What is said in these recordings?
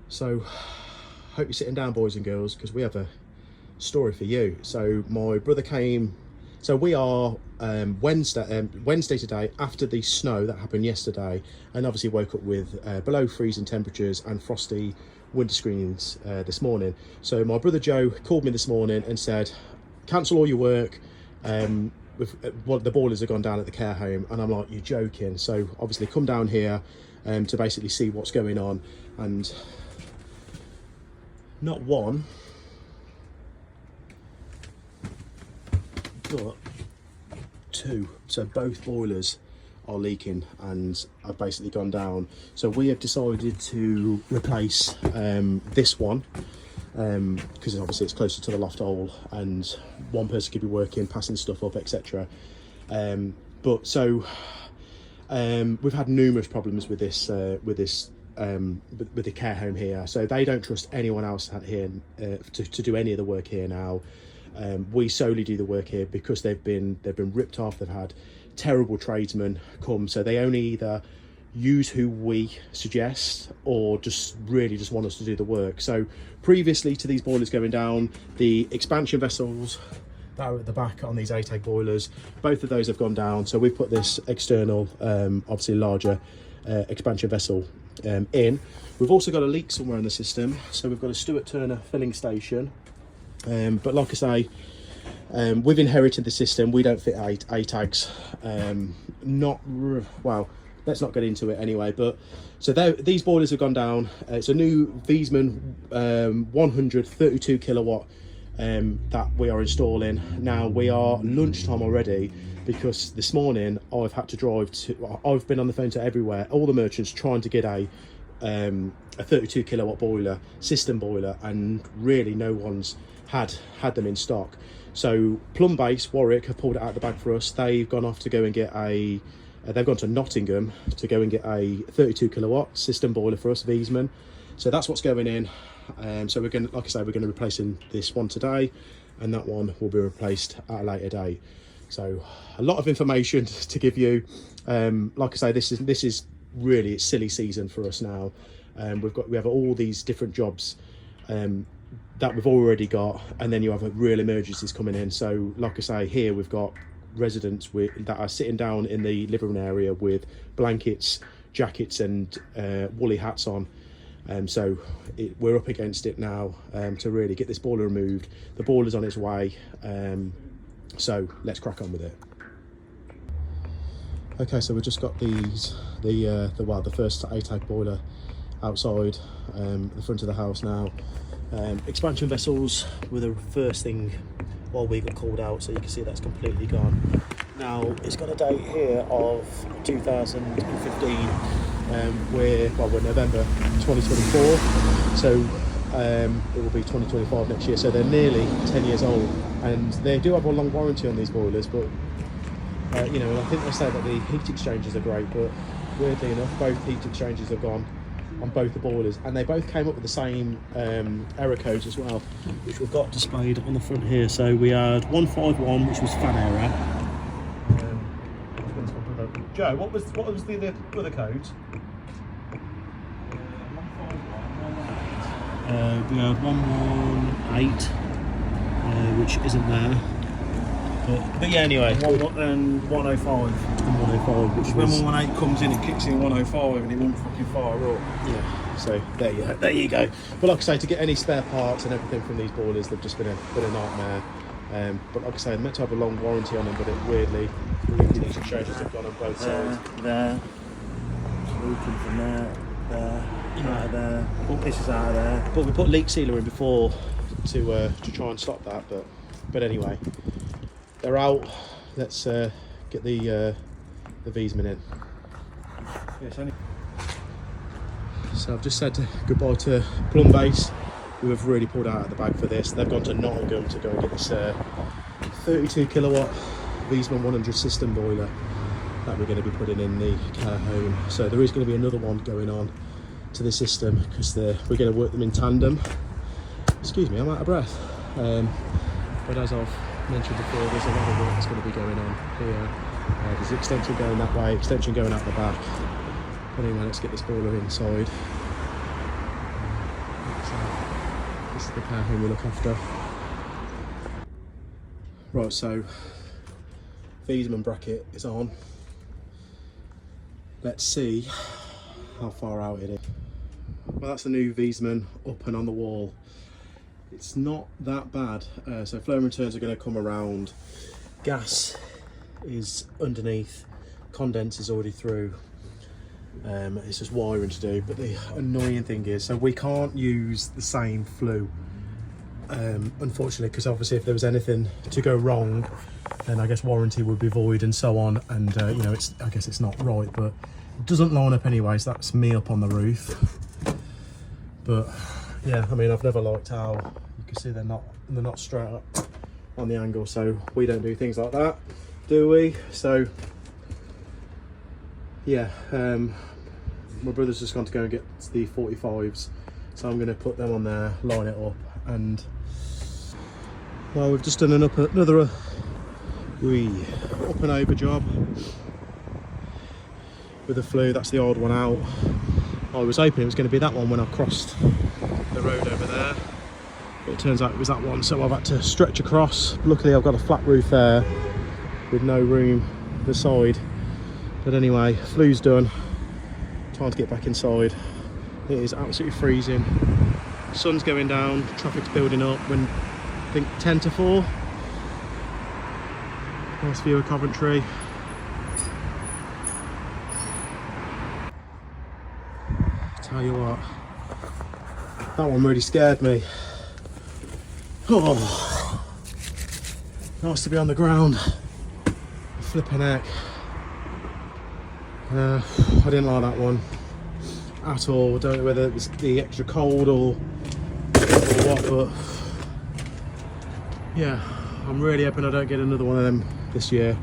So, hope you're sitting down, boys and girls, because we have a story for you. So my brother came, so we are Wednesday today, after the snow that happened yesterday, and obviously woke up with below freezing temperatures and frosty winter screens this morning. So my brother Joe called me this morning and said, cancel all your work, the boilers have gone down at the care home. And I'm like, you're joking. So obviously come down here to basically see what's going on, and not one but two, so both boilers are leaking and have basically gone down. So we have decided to replace this one because obviously it's closer to the loft hole and one person could be working, passing stuff up, etc. But so we've had numerous problems with this with the care home here. So they don't trust anyone else out here to do any of the work here now. We solely do the work here because they've been ripped off. They've had terrible tradesmen come, so they only either use who we suggest or just want us to do the work. So previously to these boilers going down, the expansion vessels that are at the back on these ATAG boilers, both of those have gone down. So we've put this external, obviously larger expansion vessel in. We've also got a leak somewhere in the system, so we've got a Stuart Turner filling station. But like I say, we've inherited the system. We don't fit ATAGs. Well, let's not get into it anyway. But so these boilers have gone down. It's a new Wiesmann 132 kilowatt that we are installing. Now we are lunchtime already because this morning I've had to drive to. I've been on the phone to everywhere, all the merchants trying to get a 32 kilowatt boiler, system boiler, and really no one's had them in stock. So Plumbase Warwick have pulled it out of the bag for us. They've gone off to go and get they've gone to Nottingham to go and get a 32 kilowatt system boiler for us, Wiesmann. So that's what's going in. So we're going to, like I say, we're going to be replacing this one today, and that one will be replaced at a later date. So a lot of information to give you. Like I say, this is really, it's silly season for us now. We have all these different jobs that we've already got, and then you have real emergencies coming in. So like I say, here we've got residents that are sitting down in the living room area with blankets, jackets and woolly hats on. So we're up against it now to really get this boiler removed. The boiler's on its way, so let's crack on with it. Okay, so we've just got the first ATAG boiler outside the front of the house now. Expansion vessels were the first thing while we got called out, so you can see that's completely gone. Now it's got a date here of 2015. We're November 2024, so it will be 2025 next year. So they're nearly 10 years old, and they do have a long warranty on these boilers. But you know, I think they say that the heat exchangers are great, but weirdly enough, both heat exchangers have gone on both the boilers, and they both came up with the same error codes as well, which we've got displayed on the front here. So we had 151, which was fan error. Joe, what was the other codes? We had 118, which isn't there. But yeah, anyway. And 105. And 105, which when 118 comes in, it kicks in 105 and it won't fucking fire up. Yeah, so there you go. But like I say, to get any spare parts and everything from these boilers, they've just been a nightmare. But like I say, they're meant to have a long warranty on them, but it weirdly, the heat exchangers have gone on both sides. There. Leaking from there. Out of there. This is out of there. But we put leak sealer in before to try and stop that. But anyway, they're out. Let's get the Wiesmann in. Yes, so I've just said goodbye to Plumbase, who have really pulled out of the bag for this. They've gone to Nottingham to go and get this 32 kilowatt Wiesmann 100 system boiler that we're going to be putting in the care home. So there is going to be another one going on to the system because we're going to work them in tandem. Excuse me, I'm out of breath. But as I've mentioned before, there's a lot of work that's going to be going on here. There's extension going that way, extension going out the back. Anyway, let's get this boiler inside. So this is the care home we look after. Right, so Wiesmann bracket is on. Let's see how far out it is. Well, that's the new Wiesmann up and on the wall. It's not that bad. So flow and returns are going to come around. Gas is underneath. Condense is already through. It's just wiring to do. But the annoying thing is, so we can't use the same flue. Unfortunately, because obviously if there was anything to go wrong, then I guess warranty would be void and so on, and you know, I guess it's not right, but it doesn't line up anyway, so that's me up on the roof. But yeah, I mean, I've never liked how you can see they're not straight up on the angle, so we don't do things like that, do we? So yeah, my brother's just gone to go and get the 45s, so I'm going to put them on there, line it up. And well, we've just done another up and over job with the flue. That's the old one out. I was hoping it was going to be that one when I crossed the road over there, but it turns out it was that one, so I've had to stretch across. Luckily I've got a flat roof there with no room the side. But anyway, flue's done. Time to get back inside. It is absolutely freezing. Sun's going down, traffic's building up. When I think 10 to 4. Nice view of Coventry. Tell you what, that one really scared me. Oh, nice to be on the ground. Flipping heck. I didn't like that one at all. Don't know whether it was the extra cold or what, but yeah, I'm really hoping I don't get another one of them this year.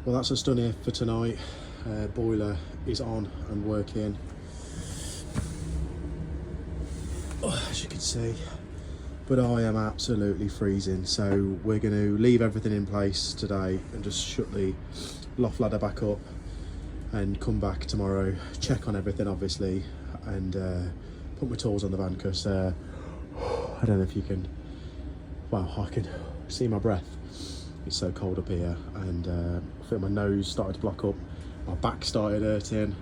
Well, that's us done here for tonight. Boiler is on and working, as you can see, but I am absolutely freezing, so we're going to leave everything in place today and just shut the loft ladder back up and come back tomorrow, check on everything obviously, and put my tools on the van, because I don't know if you can, well, I can see my breath. It's so cold up here, and I feel my nose started to block up, my back started hurting,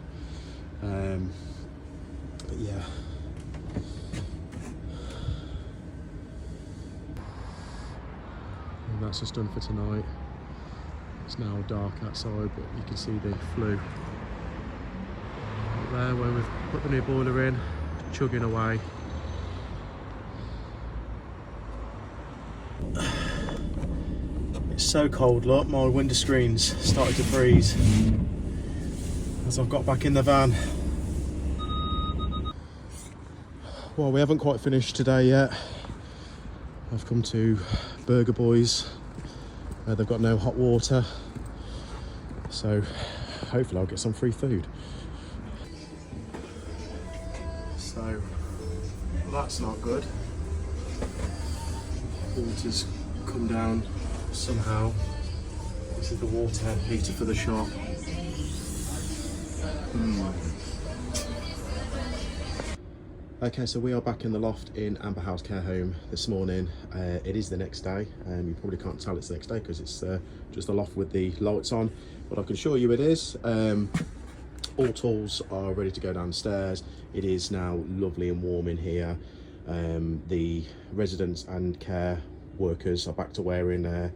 but yeah. And that's just done for tonight. It's now dark outside, but you can see the flue up there where we've put the new boiler in, chugging away. It's so cold, look, my window screen's started to freeze as I've got back in the van. Well, we haven't quite finished today yet. I've come to Burger Boys. They've got no hot water, so hopefully I'll get some free food. So that's not good. Water's come down somehow. This is the water heater for the shop. Okay, so we are back in the loft in Amber House Care Home this morning. It is the next day, and you probably can't tell it's the next day because it's just the loft with the lights on, but I can assure you it is. All tools are ready to go downstairs. It is now lovely and warm in here. The residents and care workers are back to wearing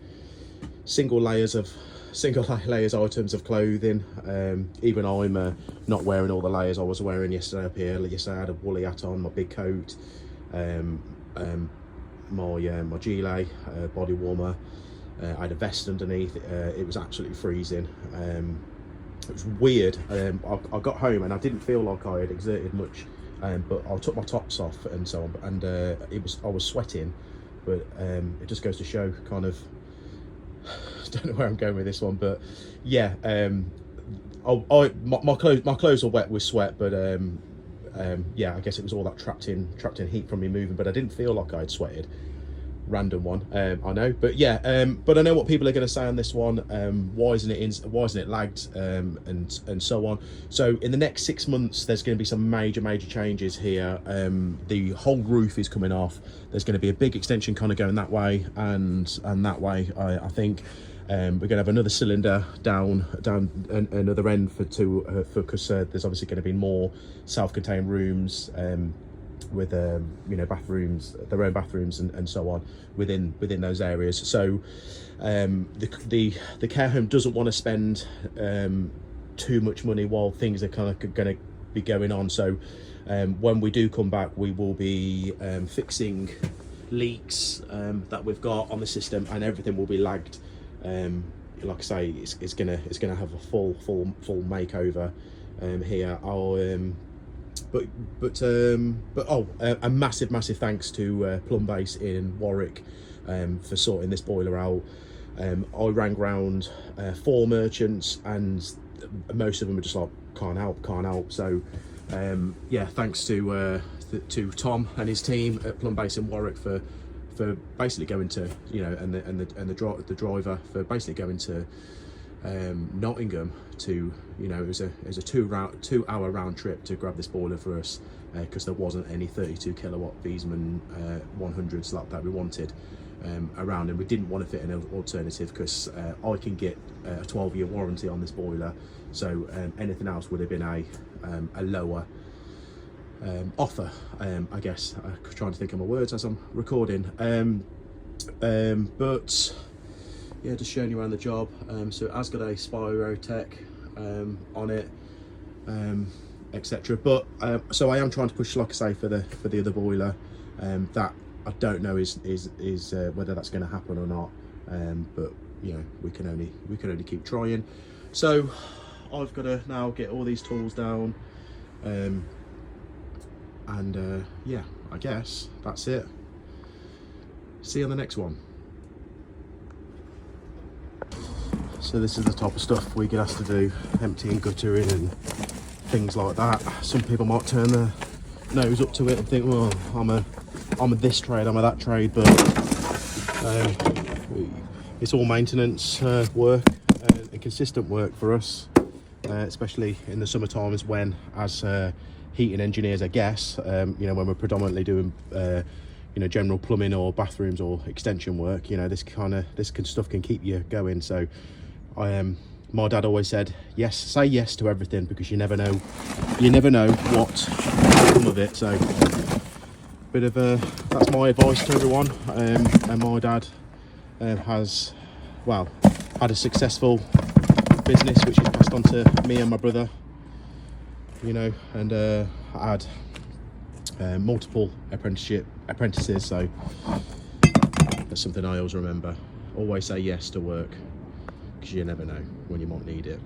single layers items of clothing. Even I'm not wearing all the layers I was wearing yesterday up here. Yesterday I had a woolly hat on, my big coat, my gilet, body warmer. I had a vest underneath. It was absolutely freezing. It was weird. I got home and I didn't feel like I had exerted much, but I took my tops off and so on, and I was sweating, but it just goes to show kind of, don't know where I'm going with this one, but yeah, my clothes were wet with sweat, but yeah, I guess it was all that trapped in heat from me moving, but I didn't feel like I had sweated, random one, I know, but yeah, but I know what people are going to say on this one. Why isn't it lagged, and so on. So in the next 6 months, there's going to be some major changes here. The whole roof is coming off. There's going to be a big extension kind of going that way and that way. I think we're going to have another cylinder down another end because there's obviously going to be more self-contained rooms, with you know, bathrooms, their own bathrooms and so on within those areas. So the care home doesn't want to spend too much money while things are kind of going to be going on. So when we do come back, we will be fixing leaks that we've got on the system, and everything will be lagged. Like I say, it's gonna have a full makeover here. A massive thanks to Plumbase in Warwick for sorting this boiler out. I rang round 4 merchants, and most of them were just like, can't help. So yeah, thanks to Tom and his team at Plumbase in Warwick for basically going to, you know, and the driver for basically going to Nottingham to, you know, it was a 2-hour round trip to grab this boiler for us, because there wasn't any 32 kilowatt Wiesmann 100s like that we wanted around, and we didn't want to fit an alternative because I can get a 12-year warranty on this boiler. So anything else would have been a lower offer, I guess. I'm trying to think of my words as I'm recording, but yeah, just showing you around the job. So it has got a Spyro Tech on it, etc. But so I am trying to push, like I say, for the other boiler. That I don't know is whether that's going to happen or not. But you know, we can only keep trying. So I've got to now get all these tools down, and yeah, I guess that's it. See you on the next one. So this is the type of stuff we get asked to do, emptying, guttering and things like that. Some people might turn their nose up to it and think, well, I'm a this trade, I'm a that trade, but it's all maintenance work and consistent work for us, especially in the summer times when, as heating engineers, I guess, you know, when we're predominantly doing you know, general plumbing or bathrooms or extension work, you know, this stuff can keep you going. So my dad always said, yes, say yes to everything, because you never know what will come of it. So bit of that's my advice to everyone. And my dad has, well, had a successful business which is passed on to me and my brother, you know, and I had multiple apprentices, so that's something I always remember. Always say yes to work, because you never know when you might need it.